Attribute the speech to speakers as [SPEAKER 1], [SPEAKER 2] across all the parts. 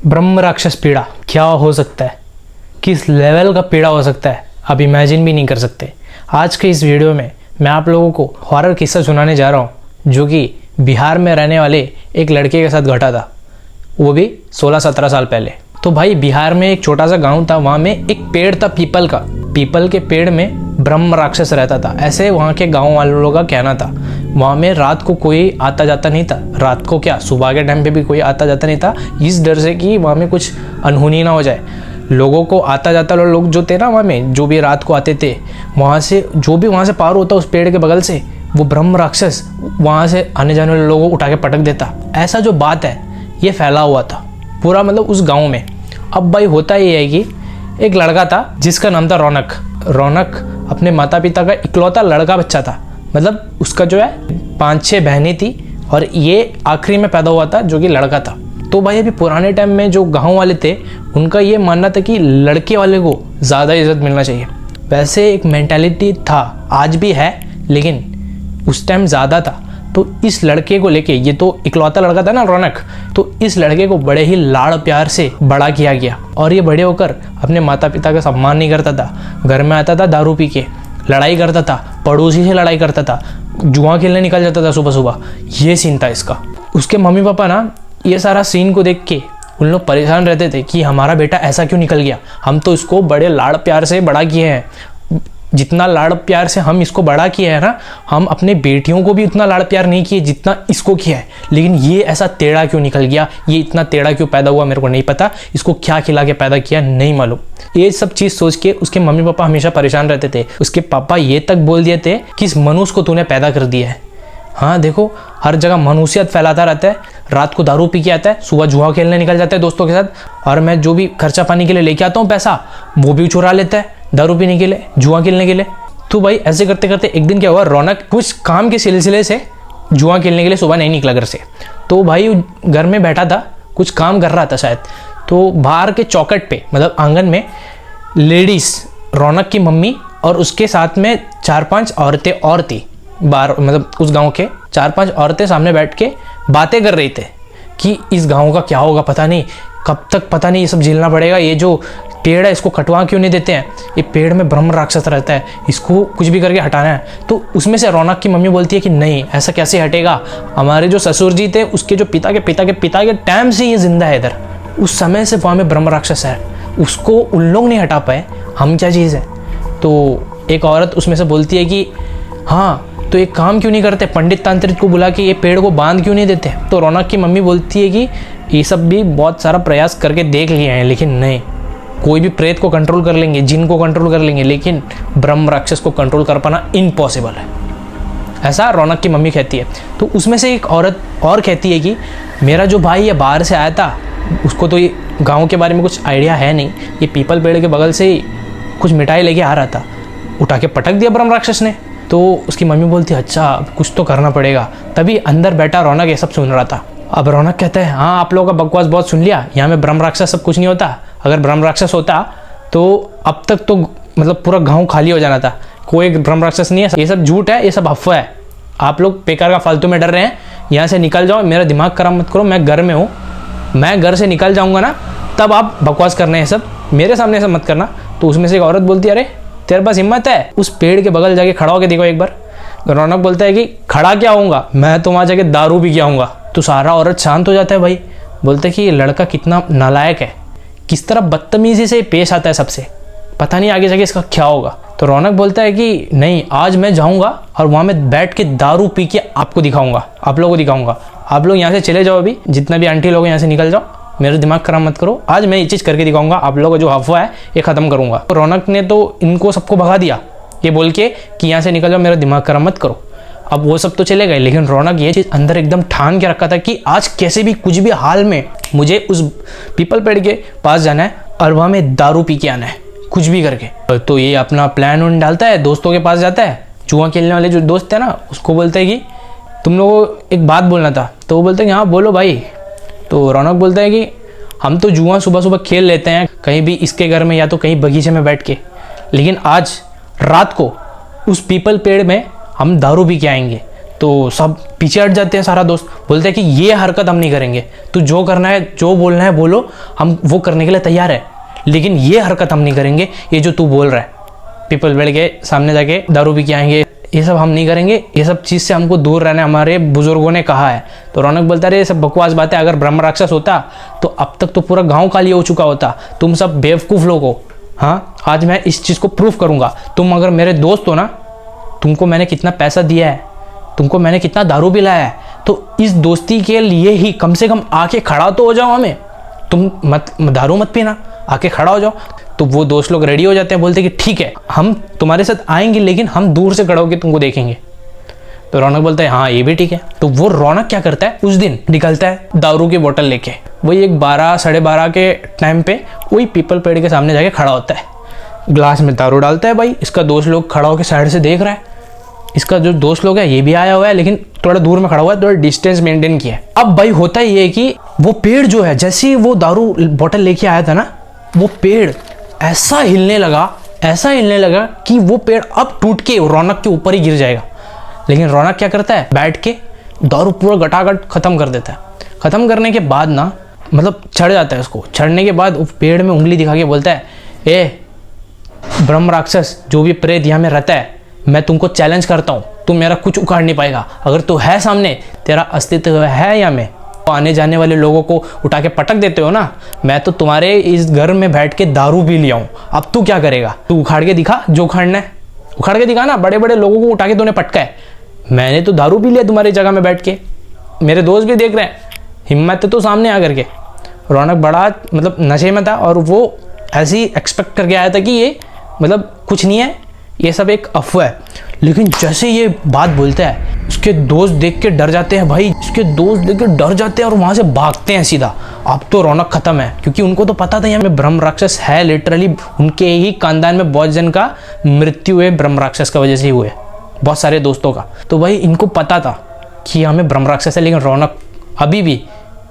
[SPEAKER 1] ब्रह्म राक्षस पीड़ा क्या हो सकता है, किस लेवल का पीड़ा हो सकता है, आप इमेजिन भी नहीं कर सकते। आज के इस वीडियो में मैं आप लोगों को हॉरर किस्सा सुनाने जा रहा हूँ जो कि बिहार में रहने वाले एक लड़के के साथ घटा था, वो भी 16-17 साल पहले। तो भाई बिहार में एक छोटा सा गांव था, वहाँ में एक पेड़ था पीपल का। पीपल के पेड़ में ब्रह्म राक्षस रहता था, ऐसे वहाँ के गांव वालों का कहना था। वहाँ में रात को कोई आता जाता नहीं था, रात को क्या सुबह के टाइम पे भी कोई आता जाता नहीं था, इस डर से कि वहाँ में कुछ अनहोनी ना हो जाए। लोगों को आता जाता लोग जो थे ना, वहाँ में जो भी रात को आते थे, वहाँ से जो भी वहाँ से पार होता उस पेड़ के बगल से, वो ब्रह्म राक्षस वहाँ से आने जाने वाले लोगों को उठा के पटक देता। ऐसा जो बात है ये फैला हुआ था पूरा मतलब उस गांव में। अब भाई होता ये है कि एक लड़का था जिसका नाम था रौनक। रौनक अपने माता पिता का इकलौता लड़का बच्चा था, मतलब उसका जो है 5-6 बहनें थी और ये आखिरी में पैदा हुआ था जो कि लड़का था। तो भाई अभी पुराने टाइम में जो गांव वाले थे उनका ये मानना था कि लड़के वाले को ज़्यादा इज्जत मिलना चाहिए। वैसे एक मेंटालिटी था, आज भी है, लेकिन उस टाइम ज़्यादा था। तो इस लड़के को लेके, ये तो इकलौता लड़का था ना रौनक, तो इस लड़के को बड़े ही लाड़ प्यार से बड़ा किया गया। और ये बड़े होकर अपने माता पिता का सम्मान नहीं करता था, घर में आता था दारू पी के, लड़ाई करता था, पड़ोसी से लड़ाई करता था, जुआ खेलने निकल जाता था सुबह सुबह। ये सीन था इसका। उसके मम्मी पापा ना ये सारा सीन को देख के उन लोग परेशान रहते थे कि हमारा बेटा ऐसा क्यों निकल गया, हम तो इसको बड़े लाड़ प्यार से बड़ा किए हैं। जितना लाड़ प्यार से हम इसको बड़ा किया है ना, हम अपने बेटियों को भी उतना लाड़ प्यार नहीं किए जितना इसको किया है। लेकिन ये ऐसा टेढ़ा क्यों निकल गया, ये इतना टेढ़ा क्यों पैदा हुआ, मेरे को नहीं पता, इसको क्या खिला के पैदा किया नहीं मालूम। ये सब चीज़ सोच के उसके मम्मी पापा हमेशा परेशान रहते थे। उसके पापा ये तक बोल दिए थे कि इस मनुष्य को तूने पैदा कर दिया है। हाँ देखो, हर जगह मनुष्यत फैलाता रहता है, रात को दारू पी के आता है, सुबह जुआ खेलने निकल जाता है दोस्तों के साथ, और मैं जो भी खर्चा पानी के लिए लेके आता हूँ पैसा, वो भी चुरा लेता है दारू पीने के लिए, जुआ खेलने के लिए। तो भाई ऐसे करते करते एक दिन क्या हुआ, रौनक कुछ काम के सिलसिले से जुआ खेलने के लिए सुबह नहीं निकला घर से। तो भाई घर में बैठा था, कुछ काम कर रहा था शायद। तो बाहर के चौखट पे मतलब आंगन में लेडीज, रौनक की मम्मी और उसके साथ में 4-5 औरतें और थी। बाहर मतलब उस गांव के 4-5 औरतें सामने बैठ के बातें कर रही थे कि इस गांव का क्या होगा, पता नहीं कब तक, पता नहीं ये सब झेलना पड़ेगा, ये जो पेड़ है इसको कटवा क्यों नहीं देते हैं, ये पेड़ में ब्रह्म राक्षस रहता है, इसको कुछ भी करके हटाना है। तो उसमें से रौनक की मम्मी बोलती है कि नहीं, ऐसा कैसे हटेगा, हमारे जो ससुर जी थे उसके जो पिता के टाइम से ये जिंदा है इधर, उस समय से वहाँ में ब्रह्म राक्षस है, उसको उन लोग नहीं हटा पाए, हम क्या चीज़ है। तो एक औरत उसमें से बोलती है कि हाँ तो एक काम क्यों नहीं करते, पंडित तांत्रिक को बुला के ये पेड़ को बांध क्यों नहीं देते। तो रौनक की मम्मी बोलती है कि ये सब भी बहुत सारा प्रयास करके देख लिए हैं, लेकिन नहीं, कोई भी प्रेत को कंट्रोल कर लेंगे, जिन को कंट्रोल कर लेंगे, लेकिन ब्रह्म राक्षस को कंट्रोल कर पाना इम्पॉसिबल है, ऐसा रौनक की मम्मी कहती है। तो उसमें से एक औरत और कहती है कि मेरा जो भाई ये बाहर से आया था, उसको तो ये गाँव के बारे में कुछ आइडिया है नहीं, ये पीपल पेड़ के बगल से ही कुछ मिठाई लेके आ रहा था, उठा के पटक दिया ब्रह्म राक्षस ने। तो उसकी मम्मी बोलती है अच्छा कुछ तो करना पड़ेगा। तभी अंदर बैठा रौनक ये सब सुन रहा था। अब रौनक कहता है हाँ आप लोगों का बकवास बहुत सुन लिया, यहाँ में ब्रह्म राक्षस सब कुछ नहीं होता, अगर ब्रह्म राक्षस होता तो अब तक तो मतलब पूरा गांव खाली हो जाना था, कोई ब्रह्म राक्षस नहीं है, ये सब झूठ है, ये सब अफवाह है, आप लोग बेकार का फालतू में डर रहे हैं, यहाँ से निकल जाओ, मेरा दिमाग खराब मत करो, मैं घर में हूँ, मैं घर से निकल जाऊँगा ना तब आप बकवास करना है, सब मेरे सामने सब मत करना। तो उसमें से एक औरत बोलती है अरे तेरे पास हिम्मत है, उस पेड़ के बगल जाके खड़ा होकर देखो एक बार। रौनक बोलता है कि खड़ा क्या होऊंगा, मैं तो वहाँ जाके दारू भी क्या आऊँगा। तो सारा औरत शांत हो जाता है। भाई बोलते हैं कि ये लड़का कितना नालायक है, किस तरह बदतमीजी से पेश आता है सबसे, पता नहीं आगे जाके इसका क्या होगा। तो रौनक बोलता है कि नहीं, आज मैं जाऊँगा और वहाँ में बैठ के दारू पी के आपको दिखाऊँगा, आप लोगों को दिखाऊँगा, आप लोग यहाँ से चले जाओ, अभी जितना भी आंटी लोग यहाँ से निकल जाओ, मेरा दिमाग खराब मत करो, आज मैं ये चीज़ करके दिखाऊंगा, आप लोगों का जो अफवाह है ये ख़त्म करूंगा। तो रौनक ने तो इनको सबको भगा दिया ये बोल के कि यहाँ से निकल जाओ, मेरा दिमाग खराब मत करो। अब वो सब तो चले गए, लेकिन रौनक ये चीज़ अंदर एकदम ठान के रखा था कि आज कैसे भी कुछ भी हाल में मुझे उस पीपल पेड़ के पास जाना है और वहाँ में दारू पी के आना है, कुछ भी करके। तो ये अपना प्लान उन डालता है, दोस्तों के पास जाता है, जुआ खेलने वाले जो दोस्त है ना उसको बोलता है कि तुम लोगों को एक बात बोलना था। तो वो बोलते हैं कि हाँ बोलो भाई। तो रौनक बोलता है कि हम तो जुआ सुबह सुबह खेल लेते हैं कहीं भी इसके घर में या तो कहीं बगीचे में बैठ के, लेकिन आज रात को उस पीपल पेड़ में हम दारू पी के आएंगे, तो सब पीछे हट जाते हैं। सारा दोस्त बोलते हैं कि ये हरकत हम नहीं करेंगे, तू जो करना है जो बोलना है बोलो, हम वो करने के लिए तैयार है, लेकिन ये हरकत हम नहीं करेंगे, ये जो तू बोल रहा है पीपल बेड के सामने जाके दारू पी के आएंगे, ये सब हम नहीं करेंगे, ये सब चीज़ से हमको दूर रहना हमारे बुजुर्गों ने कहा है। तो रौनक बोलता है ये सब बकवास बातें, अगर ब्रह्म राक्षस होता तो अब तक तो पूरा गांव खाली हो चुका होता, तुम सब बेवकूफ़ लोग हो। हाँ, आज मैं इस चीज़ को प्रूफ करूंगा, तुम अगर मेरे दोस्त हो ना, तुमको मैंने कितना पैसा दिया है, तुमको मैंने कितना दारू पिलाया है, तो इस दोस्ती के लिए ही कम से कम आके खड़ा तो हो जाओ हमें, तुम मत दारू मत पीना, आके खड़ा हो जाओ। तो वो दोस्त लोग रेडी हो जाते हैं, बोलते हैं कि ठीक है हम तुम्हारे साथ आएंगे, लेकिन हम दूर से खड़ा होकर तुमको देखेंगे। तो रौनक बोलता है हाँ ये भी ठीक है। तो वो रौनक क्या करता है, उस दिन निकलता है दारू की बोतल लेके, वही एक 12 साढ़े 12 के टाइम पे वही पीपल पेड़ के सामने जाके खड़ा होता है, ग्लास में दारू डालता है। भाई इसका दोस्त लोग खड़ा होकर साइड से देख रहा है, इसका जो दोस्त लोग है ये भी आया हुआ है, लेकिन थोड़ा दूर में खड़ा हुआ है, थोड़ा डिस्टेंस मेंटेन किया है। अब भाई होता ही है कि वो पेड़ जो है, जैसे ही वो दारू बोतल लेके आया था ना, वो पेड़ ऐसा हिलने लगा कि वो पेड़ अब टूट के रौनक के ऊपर ही गिर जाएगा। लेकिन रौनक क्या करता है, बैठ के दारू पूरा गटागट खत्म कर देता है। खत्म करने के बाद ना, मतलब चढ़ जाता है उसको, चढ़ने के बाद वो पेड़ में उंगली दिखा के बोलता है, ए ब्रह्म राक्षस, जो भी प्रेत यहाँ में रहता है, मैं तुमको चैलेंज करता हूँ, तुम मेरा कुछ उखाड़ नहीं पाएगा। अगर तू है सामने, तेरा अस्तित्व है यहाँ में, आने जाने वाले लोगों को उठा के पटक देते हो ना, मैं तो तुम्हारे इस घर में बैठ के दारू पी लिया हूँ, अब तू क्या करेगा, तू उखाड़ के दिखा, जो उखाड़ना है उखाड़ के दिखा ना, बड़े बड़े लोगों को उठा के तूने पटका है, मैंने तो दारू पी लिया तुम्हारी जगह में बैठ के, मेरे दोस्त भी देख रहे हैं, हिम्मत है तो सामने आ करके। रौनक बड़ा मतलब नशे में था, और वो ऐसे ही एक्सपेक्ट करके आया था कि ये मतलब कुछ नहीं है, ये सब एक अफवाह है। लेकिन जैसे ये बात बोलता है, उसके दोस्त देख के डर जाते हैं। भाई उसके दोस्त देख के डर जाते हैं और वहाँ से भागते हैं सीधा। अब तो रौनक खत्म है, क्योंकि उनको तो पता था यहाँ में ब्रह्म राक्षस है, लिटरली उनके ही खानदान में बहुत जन का मृत्यु हुए ब्रह्म राक्षस का वजह से ही हुए, बहुत सारे दोस्तों का। तो भाई इनको पता था कि हमें ब्रह्म राक्षस है, लेकिन रौनक अभी भी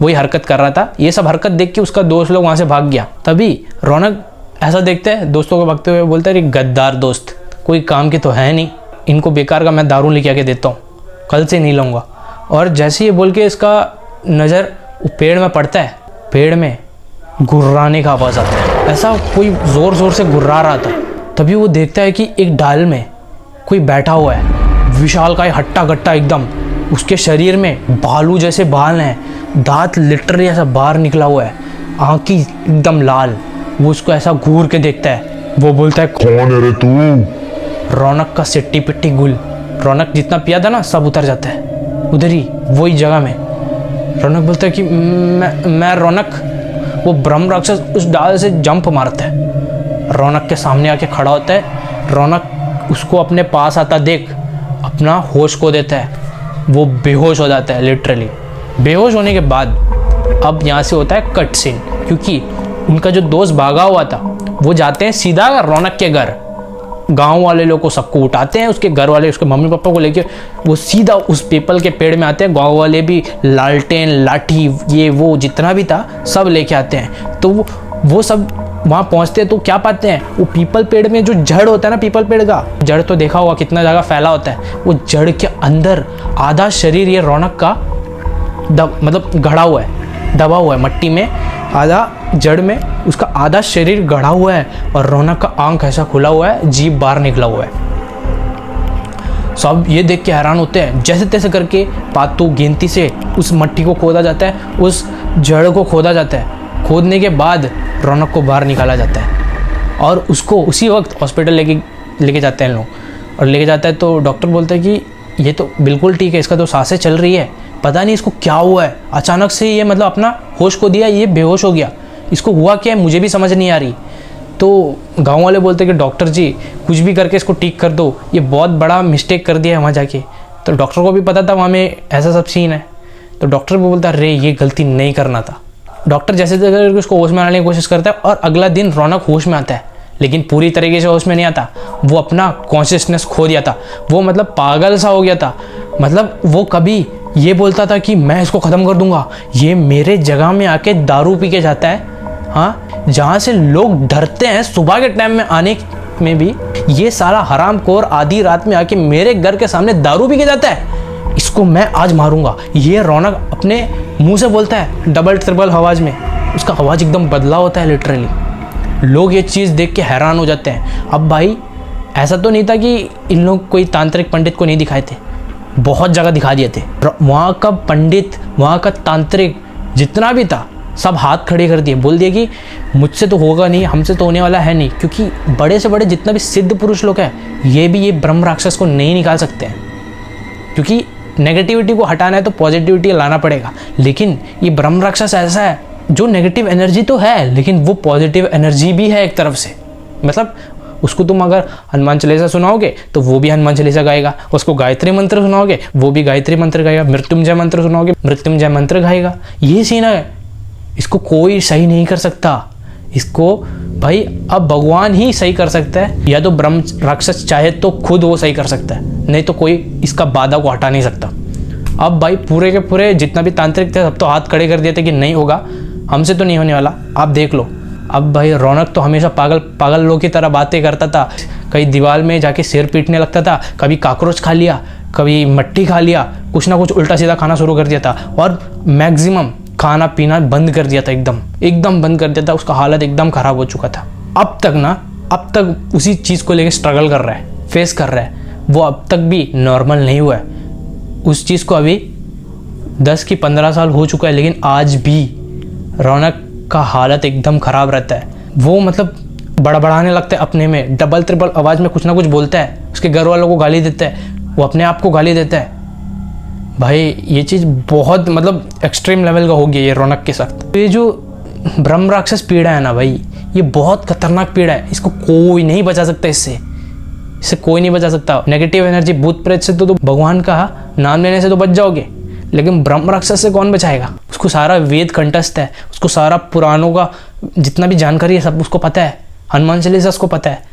[SPEAKER 1] वही हरकत कर रहा था। ये सब हरकत देख के उसका दोस्त लोग वहाँ से भाग गया। तभी रौनक ऐसा देखते हैं दोस्तों को भागते हुए, बोलता है गद्दार दोस्त, कोई काम के तो है नहीं, इनको बेकार का मैं दारू लेके आके देता हूँ, कल से नहीं लूँगा। और जैसे ये बोल के इसका नज़र पेड़ में पड़ता है, पेड़ में गुर्राने का आवाज़ आता है, ऐसा कोई ज़ोर ज़ोर से गुर्रा रहा था। तभी वो देखता है कि एक डाल में कोई बैठा हुआ है, विशाल का हट्टा कट्टा एकदम, उसके शरीर में भालू जैसे बाल हैं, दांत लिटरली ऐसा बाहर निकला हुआ है, आँखें एकदम लाल। वो उसको ऐसा घूर के देखता है, वो बोलता है
[SPEAKER 2] कौन है रे तू?
[SPEAKER 1] रौनक का सिट्टी पिट्टी गुल, रौनक जितना पिया था ना सब उतर जाता है उधर ही वही जगह में। रौनक बोलता है कि मैं रौनक। वो ब्रह्म राक्षस उस डाल से जंप मारता है, रौनक के सामने आके खड़ा होता है। रौनक उसको अपने पास आता देख अपना होश खो देता है, वो बेहोश हो जाता है। लिटरली बेहोश होने के बाद अब यहाँ से होता है कट सीन, क्योंकि उनका जो दोस्त भागा हुआ था वो जाते हैं सीधा रौनक के घर, गांव वाले लोग को सबको उठाते हैं, उसके घर वाले उसके मम्मी पापा को लेके वो सीधा उस पीपल के पेड़ में आते हैं। गांव वाले भी लालटेन लाठी ये वो जितना भी था सब लेके आते हैं। तो वो सब वहाँ पहुँचते हैं तो क्या पाते हैं, वो पीपल पेड़ में जो जड़ होता है ना, पीपल पेड़ का जड़ तो देखा होगा कितना जगह फैला होता है, वो जड़ के अंदर आधा शरीर ये रौनक का मतलब गड़ा हुआ है, दबा हुआ है मट्टी में, आधा जड़ में उसका आधा शरीर गड़ा हुआ है, और रौनक का आंख ऐसा खुला हुआ है, जीभ बाहर निकला हुआ है। सब ये देख के हैरान होते हैं। जैसे तैसे करके पातू गिनती से उस मट्टी को खोदा जाता है, उस जड़ को खोदा जाता है। खोदने के बाद रौनक को बाहर निकाला जाता है और उसको उसी वक्त हॉस्पिटल लेके जाते हैं लोग, और लेके जाता है तो डॉक्टर बोलता है कि ये तो बिल्कुल ठीक है, इसका तो सांसें चल रही है, पता नहीं इसको क्या हुआ है, अचानक से ये मतलब अपना होश खो दिया, ये बेहोश हो गया, इसको हुआ क्या है मुझे भी समझ नहीं आ रही। तो गांव वाले बोलते कि डॉक्टर जी कुछ भी करके इसको ठीक कर दो, ये बहुत बड़ा मिस्टेक कर दिया है वहाँ जाके। तो डॉक्टर को भी पता था वहाँ में ऐसा सब सीन है, तो डॉक्टर भी बोलता अरे ये गलती नहीं करना था। डॉक्टर जैसे करके उसको होश में आने की कोशिश करता है, और अगला दिन रौनक होश में आता है, लेकिन पूरी तरीके से होश में नहीं आता, वो अपना कॉन्शियसनेस खो दिया था, वो मतलब पागल सा हो गया था। मतलब वो कभी ये बोलता था कि मैं इसको ख़त्म कर दूंगा, ये मेरे जगह में आके दारू पी के जाता है, हाँ जहाँ से लोग डरते हैं सुबह के टाइम में आने में भी, ये सारा हरामखोर आधी रात में आके मेरे घर के सामने दारू पी के जाता है, इसको मैं आज मारूंगा। ये रौनक अपने मुंह से बोलता है डबल ट्रिपल आवाज़ में, उसका आवाज़ एकदम बदला होता है लिटरली। लोग ये चीज़ देख के हैरान हो जाते हैं। अब भाई ऐसा तो नहीं था कि इन लोग कोई तांत्रिक पंडित को नहीं दिखाए थे, बहुत जगह दिखा दिए थे। वहाँ का पंडित, वहाँ का तांत्रिक जितना भी था सब हाथ खड़े कर दिए, बोल दिए कि मुझसे तो होगा नहीं, हमसे तो होने वाला है नहीं। क्योंकि बड़े से बड़े जितना भी सिद्ध पुरुष लोग हैं ये भी ये ब्रह्म राक्षस को नहीं निकाल सकते हैं। क्योंकि नेगेटिविटी को हटाना है तो पॉजिटिविटी लाना पड़ेगा। लेकिन ये ब्रह्म राक्षस ऐसा है जो नेगेटिव एनर्जी तो है लेकिन वो पॉजिटिव एनर्जी भी है एक तरफ से। मतलब उसको तुम अगर हनुमान चालीसा सुनाओगे तो वो भी हनुमान चालीसा गाएगा, उसको गायत्री मंत्र सुनाओगे वो भी गायत्री मंत्र गाएगा, मृत्युंजय मंत्र सुनाओगे मृत्युंजय मंत्र गाएगा। ये सीन है, इसको कोई सही नहीं कर सकता। इसको भाई अब भगवान ही सही कर सकता है, या तो ब्रह्म राक्षस चाहे तो खुद वो सही कर सकता है, नहीं तो कोई इसका बाधा को हटा नहीं सकता। अब भाई पूरे के पूरे जितना भी तांत्रिक थे सब तो हाथ खड़े कर दिए थे कि नहीं होगा, हमसे तो नहीं होने वाला। आप देख लो। अब भाई रौनक तो हमेशा पागल लोग की तरह बातें करता था, कहीं दीवार में जाके सिर पीटने लगता था, कभी काकरोच खा लिया, कभी मट्टी खा लिया, कुछ ना कुछ उल्टा सीधा खाना शुरू कर दिया था और मैक्सिमम खाना पीना बंद कर दिया था, एकदम बंद कर दिया था। उसका हालत एकदम ख़राब हो चुका था। अब तक उसी चीज़ को लेकर स्ट्रगल कर रहा है, फेस कर रहा है। वो अब तक भी नॉर्मल नहीं हुआ है। उस चीज़ को अभी 10 की 15 साल हो चुका है, लेकिन आज भी रौनक का हालत एकदम ख़राब रहता है। वो मतलब बड़बड़ाने लगता है अपने में, डबल ट्रिपल आवाज़ में कुछ ना कुछ बोलता है, उसके घर वालों को गाली देता है, वो अपने आप को गाली देता है। भाई ये चीज़ बहुत मतलब एक्सट्रीम लेवल का हो गया ये रौनक के साथ। ये जो ब्रह्म राक्षस पीड़ा है ना भाई, ये बहुत खतरनाक पीड़ा है। इसको कोई नहीं बचा सकता, इससे कोई नहीं बचा सकता। नेगेटिव एनर्जी भूत प्रेत से तो भगवान का नाम लेने से तो बच जाओगे, लेकिन ब्रह्म राक्षस से कौन बचाएगा? उसको सारा वेद कंठस्थ है, उसको सारा पुराणों का जितना भी जानकारी है सब उसको पता है, हनुमान चालीसा उसको पता है,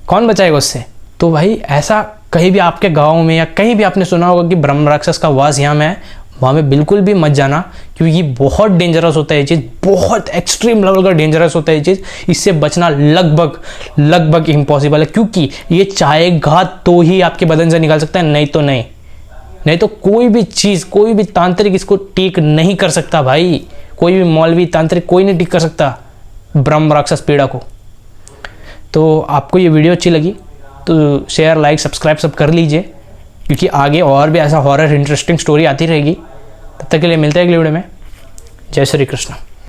[SPEAKER 1] कौन बचाएगा उससे? तो भाई ऐसा कहीं भी आपके गांव में या कहीं भी आपने सुना होगा कि ब्रह्म राक्षस का वास यहाँ में है, वहाँ में बिल्कुल भी मत जाना, क्योंकि बहुत डेंजरस होता है ये चीज़, बहुत एक्सट्रीम लेवल का डेंजरस होता है ये चीज़। इससे बचना लगभग इम्पॉसिबल है, क्योंकि ये चाहेगा तो ही आपके बदन से निकाल सकता है, नहीं तो कोई भी चीज़, कोई भी तांत्रिक इसको ठीक नहीं कर सकता भाई। कोई भी मौलवी तांत्रिक कोई नहीं ठीक कर सकता ब्रह्म राक्षस पीड़ा को। तो आपको ये वीडियो अच्छी लगी तो शेयर, लाइक, सब्सक्राइब सब कर लीजिए, क्योंकि आगे और भी ऐसा हॉरर इंटरेस्टिंग स्टोरी आती रहेगी। तब तक के लिए मिलते हैं अगले वीडियो में। जय श्री कृष्ण।